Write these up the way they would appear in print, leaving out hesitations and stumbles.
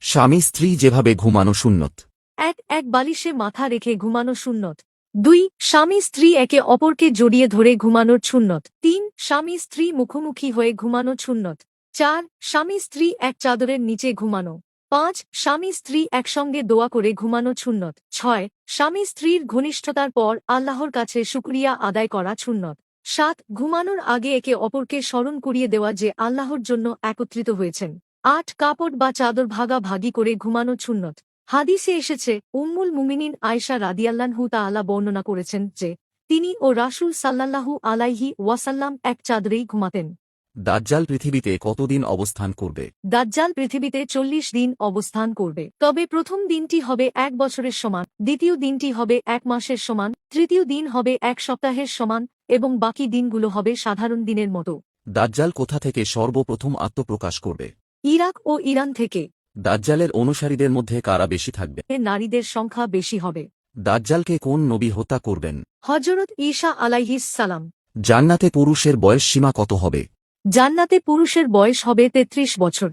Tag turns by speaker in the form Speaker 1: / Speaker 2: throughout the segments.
Speaker 1: স্বামী স্ত্রী যেভাবে ঘুমানো সুন্নত।
Speaker 2: এক এক বালিশে মাথা রেখে ঘুমানো সুন্নত। 2 স্বামী স্ত্রী একে অপরকে জড়িয়ে ধরে ঘুমানোর সুন্নত। 3 স্বামী স্ত্রী মুখোমুখি হয়ে ঘুমানো সুন্নত। 4 স্বামী স্ত্রী এক চাদরের নিচে ঘুমানো। 5 স্বামী স্ত্রী একসঙ্গে দোয়া করে ঘুমানো সুন্নত। 6 স্বামী স্ত্রীর ঘনিষ্ঠতার পর আল্লাহর কাছে শুকরিয়া আদায় করা সুন্নত। 7 ঘুমানোর আগে একে অপরকে স্মরণ করিয়ে দেওয়া যে আল্লাহর জন্য একত্রিত হয়েছেন। 8 কাপড় বা চাদর ভাগাভাগি করে ঘুমানো সুন্নত। হাদিসে এসেছে, উম্মুল মুমিনিন আয়েশা রাদিয়াল্লাহু তাআলা বর্ণনা করেছেন যে তিনি ও রাসূল সাল্লাল্লাহু আলাইহি ওয়াসাল্লাম এক চাদরেই ঘুমাতেন।
Speaker 1: দাজ্জাল পৃথিবীতে কতদিন অবস্থান করবে?
Speaker 2: দাজ্জাল পৃথিবীতে 40 দিন অবস্থান করবে। তবে প্রথম দিনটি হবে 1 বছরের সমান, দ্বিতীয় দিনটি হবে 1 মাসের সমান, তৃতীয় দিন হবে 1 সপ্তাহের সমান এবং বাকি দিনগুলো হবে সাধারণ দিনের মতো।
Speaker 1: দাজ্জাল কোথা থেকে সর্বপ্রথম আত্মপ্রকাশ করবে?
Speaker 2: ইরাক ও ইরান থেকে।
Speaker 1: দাজ্জালের অনুসারীদের মধ্যে কারা বেশি থাকবে?
Speaker 2: নারীদের সংখ্যা বেশি হবে।
Speaker 1: দাজ্জালকে কোন নবী হত্যা করবেন?
Speaker 2: হযরত ঈসা আলাইহিস সালাম।
Speaker 1: জান্নাতে পুরুষের বয়স সীমা কত হবে?
Speaker 2: জান্নাতে পুরুষের বয়স হবে 33 বছর।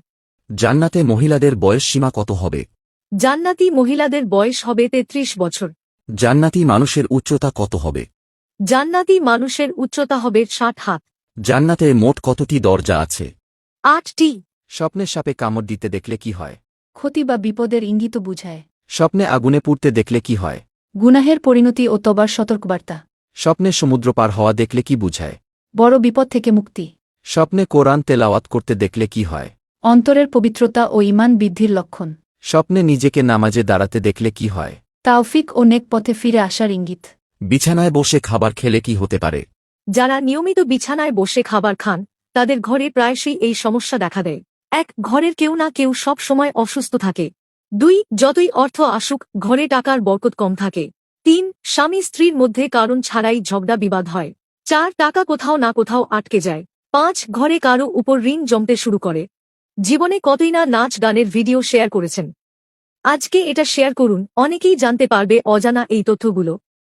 Speaker 1: জান্নাতে মহিলাদের বয়স সীমা কত হবে?
Speaker 2: জান্নাতি মহিলাদের বয়স হবে 33 বছর।
Speaker 1: জান্নাতি মানুষের উচ্চতা কত হবে?
Speaker 2: জান্নাতি মানুষের উচ্চতা হবে 60 হাত।
Speaker 1: জান্নাতে মোট কতটি দরজা আছে?
Speaker 2: 8টি।
Speaker 1: স্বপ্নে সাপে কামড় দিতে দেখলে কি হয়?
Speaker 3: ক্ষতি বা বিপদের ইঙ্গিত বুঝায়।
Speaker 1: স্বপ্নে আগুনে পুড়তে দেখলে কি হয়?
Speaker 3: গুনাহের পরিণতি ও তবার সতর্কবার্তা।
Speaker 1: স্বপ্নে সমুদ্র পার হওয়া দেখলে কি বুঝায়?
Speaker 3: বড় বিপদ থেকে মুক্তি।
Speaker 1: স্বপ্নে কোরআন তেলাওয়াত করতে দেখলে কি হয়?
Speaker 3: অন্তরের পবিত্রতা ও ঈমান বৃদ্ধির লক্ষণ।
Speaker 1: স্বপ্নে নিজেকে নামাজে দাঁড়াতে দেখলে কি হয়?
Speaker 3: তাওফিক ও নেক পথে ফিরে আসার ইঙ্গিত।
Speaker 1: বিছানায় বসে খাবার খেলে কি হতে পারে?
Speaker 2: যারা নিয়মিত বিছানায় বসে খাবার খান তাদের ঘরে প্রায়শই এই সমস্যা দেখা দেয়। 1 ঘরের কেউ না কেউ সব সময় অসুস্থ থাকে। 2 যতই অর্থ আসুক ঘরে টাকার বরকত কম থাকে। 3 স্বামী স্ত্রীর মধ্যে কারণ ছাড়াই ঝগড়া বিবাদ হয়। 4 টাকা কোথাও না কোথাও আটকে যায়। 5 ঘরে কারো উপর ঋণ জমতে শুরু করে। জীবনে কতই না নাচ গানের ভিডিও শেয়ার করেছেন। আজকে এটা শেয়ার করুন, অনেকেই জানতে পারবে অজানা এই তথ্যগুলো।